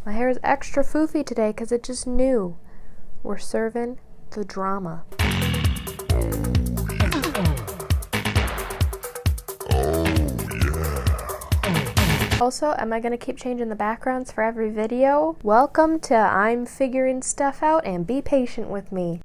My hair is extra foofy today because it just knew. We're serving the drama. Also, am I going to keep changing the backgrounds for every video? Welcome to I'm figuring stuff out, and be patient with me.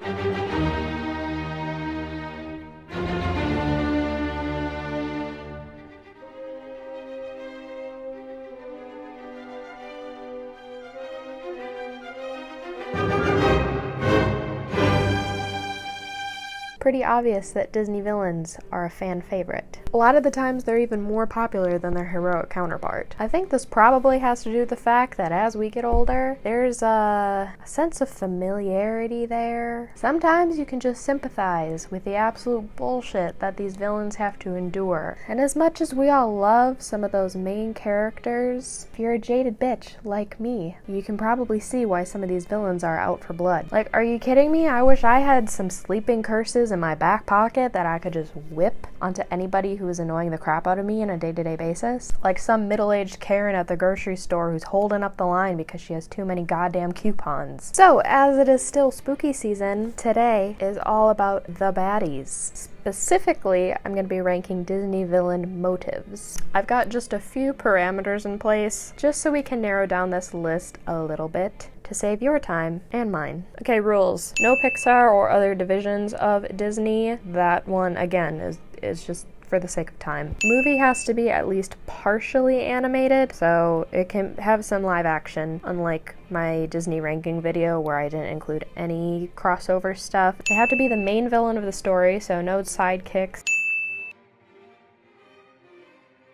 Pretty obvious that Disney villains are a fan favorite. A lot of the times they're even more popular than their heroic counterpart. I think this probably has to do with the fact that as we get older, there's a sense of familiarity there. Sometimes you can just sympathize with the absolute bullshit that these villains have to endure. And as much as we all love some of those main characters, if you're a jaded bitch like me, you can probably see why some of these villains are out for blood. Like, are you kidding me? I wish I had some sleeping curses in my back pocket that I could just whip onto anybody who is annoying the crap out of me on a day-to-day basis. Like some middle-aged Karen at the grocery store who's holding up the line because she has too many goddamn coupons. So, as it is still spooky season, today is all about the baddies. Specifically, I'm going to be ranking Disney villain motives. I've got just a few parameters in place, just so we can narrow down this list a little bit to save your time and mine. Okay, rules. No Pixar or other divisions of Disney. That one, again, is just for the sake of time. Movie has to be at least partially animated, so it can have some live action, unlike my Disney ranking video where I didn't include any crossover stuff. They have to be the main villain of the story, so no sidekicks.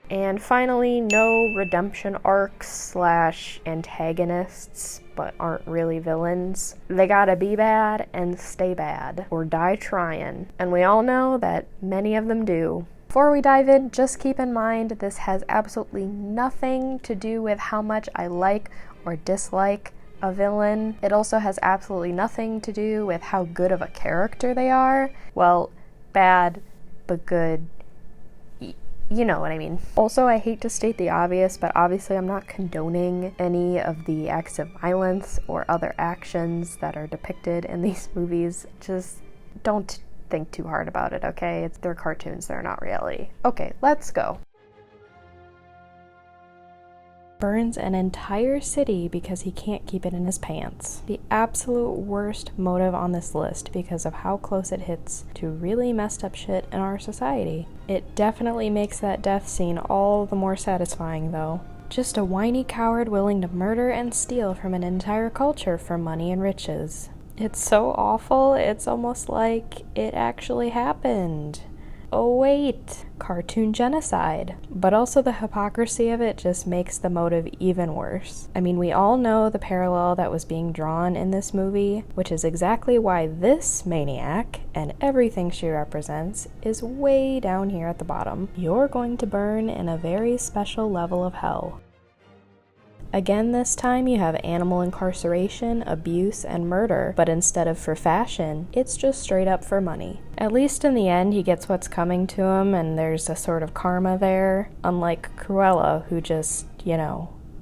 And finally, no redemption arcs / antagonists, but aren't really villains. They gotta be bad and stay bad, or die trying. And we all know that many of them do. Before we dive in, just keep in mind this has absolutely nothing to do with how much I like or dislike a villain. It also has absolutely nothing to do with how good of a character they are. Well, bad, but good. You know what I mean. Also, I hate to state the obvious, but obviously I'm not condoning any of the acts of violence or other actions that are depicted in these movies. Just don't think too hard about it, okay? They're cartoons, they're not reality. Okay, let's go. Burns an entire city because he can't keep it in his pants. The absolute worst motive on this list because of how close it hits to really messed up shit in our society. It definitely makes that death scene all the more satisfying though. Just a whiny coward willing to murder and steal from an entire culture for money and riches. It's so awful, it's almost like it actually happened. Oh wait, cartoon genocide. But also the hypocrisy of it just makes the motive even worse. I mean, we all know the parallel that was being drawn in this movie, which is exactly why this maniac, and everything she represents, is way down here at the bottom. You're going to burn in a very special level of hell. Again, this time you have animal incarceration, abuse, and murder, but instead of for fashion, it's just straight up for money. At least in the end, he gets what's coming to him, and there's a sort of karma there, unlike Cruella, who just,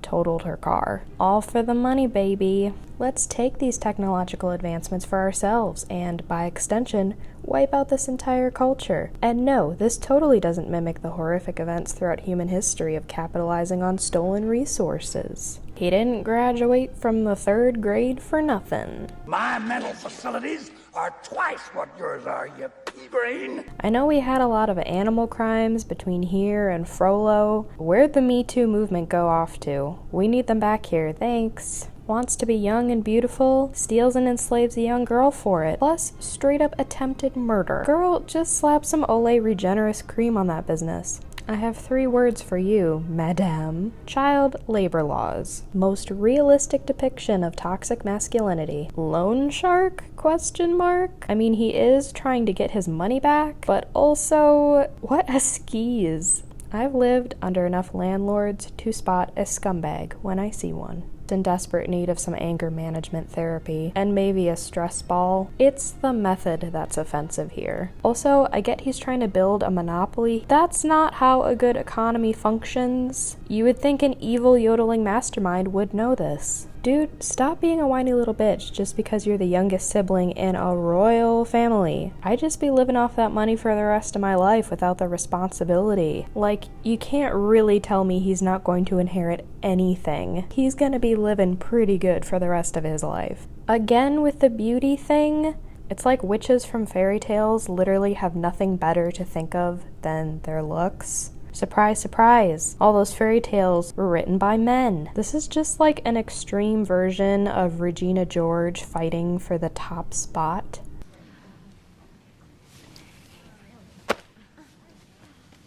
totaled her car. All for the money, baby. Let's take these technological advancements for ourselves, and by extension, wipe out this entire culture. And no, this totally doesn't mimic the horrific events throughout human history of capitalizing on stolen resources. He didn't graduate from the 3rd grade for nothing. My mental facilities are twice what yours are, you pea-brain. I know we had a lot of animal crimes between here and Frollo. Where'd the Me Too movement go off to? We need them back here, thanks. Wants to be young and beautiful, steals and enslaves a young girl for it, plus straight up attempted murder. Girl, just slap some Olay Regenerous cream on that business. I have 3 words for you, madame. Child labor laws. Most realistic depiction of toxic masculinity. Loan shark? ? I mean, he is trying to get his money back, but also, what a skis. I've lived under enough landlords to spot a scumbag when I see one. just in desperate need of some anger management therapy and maybe a stress ball. It's the method that's offensive here. Also, I get he's trying to build a monopoly. That's not how a good economy functions. You would think an evil yodeling mastermind would know this. Dude, stop being a whiny little bitch just because you're the youngest sibling in a royal family. I'd just be living off that money for the rest of my life without the responsibility. Like, you can't really tell me he's not going to inherit anything. He's gonna be living pretty good for the rest of his life. Again, with the beauty thing, it's like witches from fairy tales literally have nothing better to think of than their looks. Surprise, surprise, all those fairy tales were written by men. This is just like an extreme version of Regina George fighting for the top spot.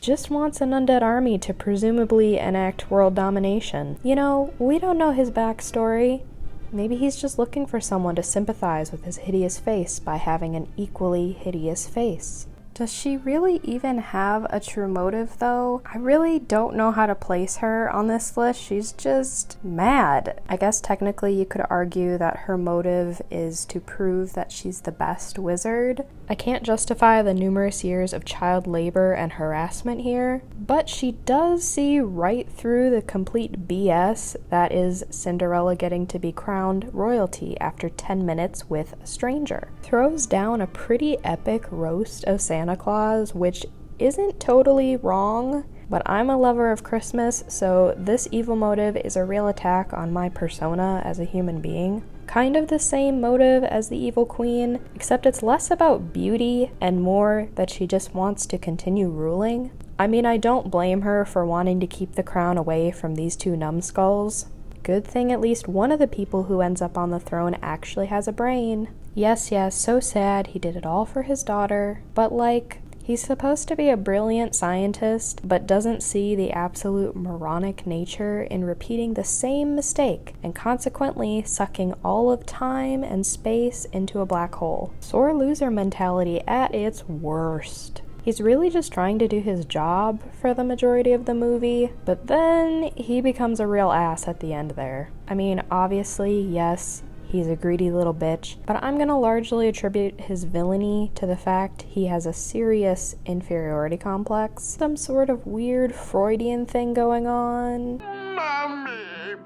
Just wants an undead army to presumably enact world domination. You know, we don't know his backstory. Maybe he's just looking for someone to sympathize with his hideous face by having an equally hideous face. Does she really even have a true motive, though? I really don't know how to place her on this list. She's just mad. I guess technically you could argue that her motive is to prove that she's the best wizard. I can't justify the numerous years of child labor and harassment here, but she does see right through the complete BS that is Cinderella getting to be crowned royalty after 10 minutes with a stranger. Throws down a pretty epic roast of Santa Claus, which isn't totally wrong, but I'm a lover of Christmas, so this evil motive is a real attack on my persona as a human being. Kind of the same motive as the evil queen, except it's less about beauty and more that she just wants to continue ruling. I mean, I don't blame her for wanting to keep the crown away from these two numbskulls. Good thing at least one of the people who ends up on the throne actually has a brain. Yes, so sad he did it all for his daughter, but like, he's supposed to be a brilliant scientist, but doesn't see the absolute moronic nature in repeating the same mistake and consequently sucking all of time and space into a black hole. Sore loser mentality at its worst. He's really just trying to do his job for the majority of the movie, but then he becomes a real ass at the end there. I mean, obviously, yes, he's a greedy little bitch, but I'm gonna largely attribute his villainy to the fact he has a serious inferiority complex. Some sort of weird Freudian thing going on. Mommy.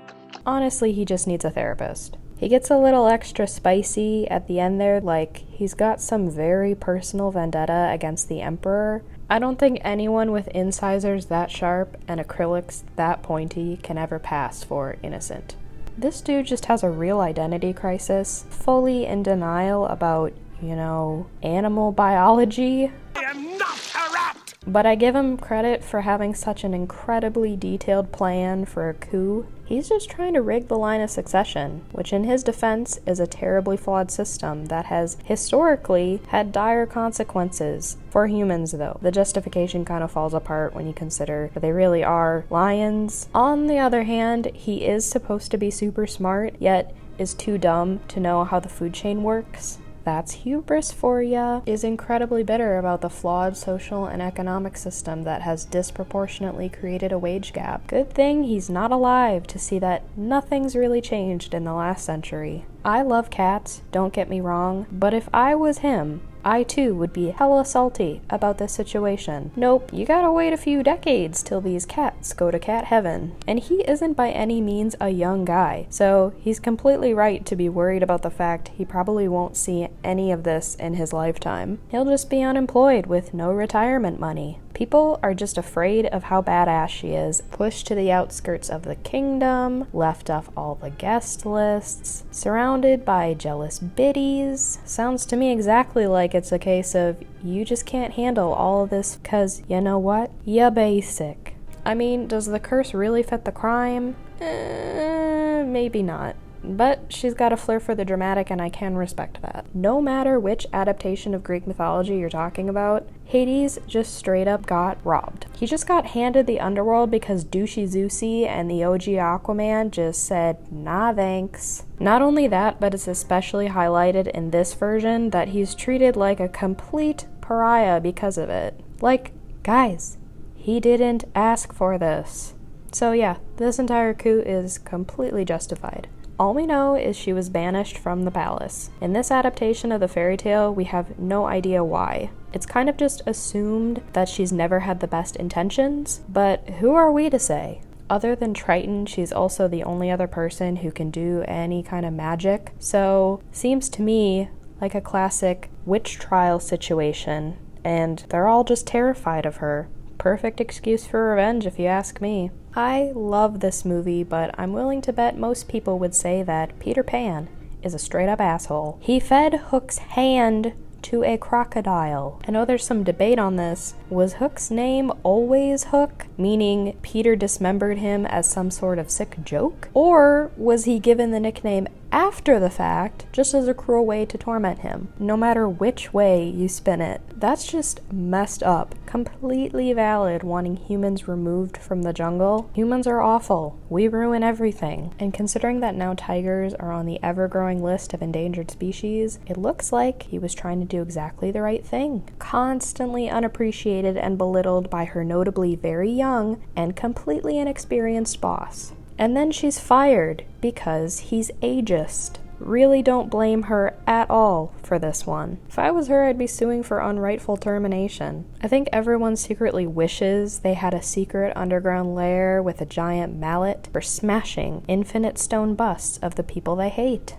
Honestly, he just needs a therapist. He gets a little extra spicy at the end there, like he's got some very personal vendetta against the Emperor. I don't think anyone with incisors that sharp and acrylics that pointy can ever pass for innocent. This dude just has a real identity crisis, fully in denial about, you know, animal biology. I am not corrupt! But I give him credit for having such an incredibly detailed plan for a coup. He's just trying to rig the line of succession, which in his defense is a terribly flawed system that has historically had dire consequences. For humans, though, the justification kind of falls apart when you consider that they really are lions. On the other hand, he is supposed to be super smart, yet is too dumb to know how the food chain works. That's hubris for ya. Is incredibly bitter about the flawed social and economic system that has disproportionately created a wage gap. Good thing he's not alive to see that nothing's really changed in the last century. I love cats, don't get me wrong, but if I was him, I too would be hella salty about this situation. Nope, you gotta wait a few decades till these cats go to cat heaven. And he isn't by any means a young guy, so he's completely right to be worried about the fact he probably won't see any of this in his lifetime. He'll just be unemployed with no retirement money. People are just afraid of how badass she is, pushed to the outskirts of the kingdom, left off all the guest lists, surrounded by jealous biddies. Sounds to me exactly like it's a case of you just can't handle all of this because, you know what? You're basic. I mean, does the curse really fit the crime? Maybe not. But she's got a flair for the dramatic and I can respect that. No matter which adaptation of Greek mythology you're talking about, Hades just straight up got robbed. He just got handed the underworld because douchey Zeusy and the OG Aquaman just said, nah thanks. Not only that, but it's especially highlighted in this version that he's treated like a complete pariah because of it. Like, guys, he didn't ask for this. So yeah, this entire coup is completely justified. All we know is she was banished from the palace. In this adaptation of the fairy tale, we have no idea why. It's kind of just assumed that she's never had the best intentions, but who are we to say? Other than Triton, she's also the only other person who can do any kind of magic, so seems to me like a classic witch trial situation, and they're all just terrified of her. Perfect excuse for revenge, if you ask me. I love this movie, but I'm willing to bet most people would say that Peter Pan is a straight up asshole. He fed Hook's hand to a crocodile. I know there's some debate on this. Was Hook's name always Hook, meaning Peter dismembered him as some sort of sick joke? Or was he given the nickname after the fact, just as a cruel way to torment him? No matter which way you spin it, that's just messed up. Completely valid wanting humans removed from the jungle. Humans are awful. We ruin everything. And considering that now tigers are on the ever-growing list of endangered species, it looks like he was trying to do exactly the right thing. Constantly unappreciated and belittled by her notably very young and completely inexperienced boss. And then she's fired because he's ageist. Really don't blame her at all for this one. If I was her, I'd be suing for unrightful termination. I think everyone secretly wishes they had a secret underground lair with a giant mallet for smashing infinite stone busts of the people they hate.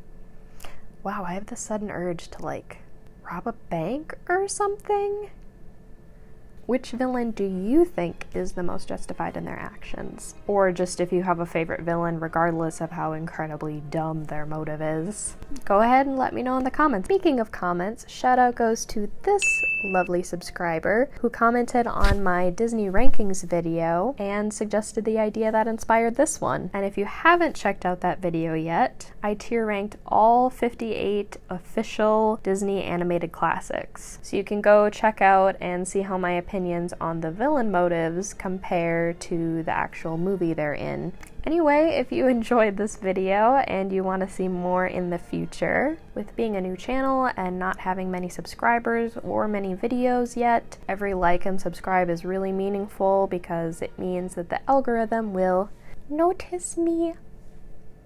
Wow, I have this sudden urge to rob a bank or something? Which villain do you think is the most justified in their actions? Or just if you have a favorite villain, regardless of how incredibly dumb their motive is. Go ahead and let me know in the comments. Speaking of comments, shout out goes to this lovely subscriber who commented on my Disney rankings video and suggested the idea that inspired this one. And if you haven't checked out that video yet, I tier ranked all 58 official Disney animated classics. So you can go check out and see how my opinions on the villain motives compare to the actual movie they're in. Anyway, if you enjoyed this video and you want to see more in the future, with being a new channel and not having many subscribers or many videos yet, every like and subscribe is really meaningful because it means that the algorithm will notice me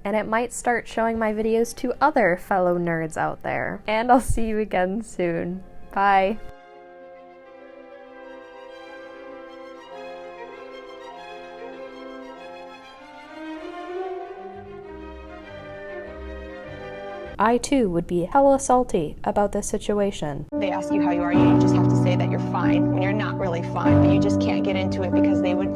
and it might start showing my videos to other fellow nerds out there. And I'll see you again soon. Bye. I too would be hella salty about this situation. They ask you how you are, you just have to say that you're fine when you're not really fine, but you just can't get into it because they would never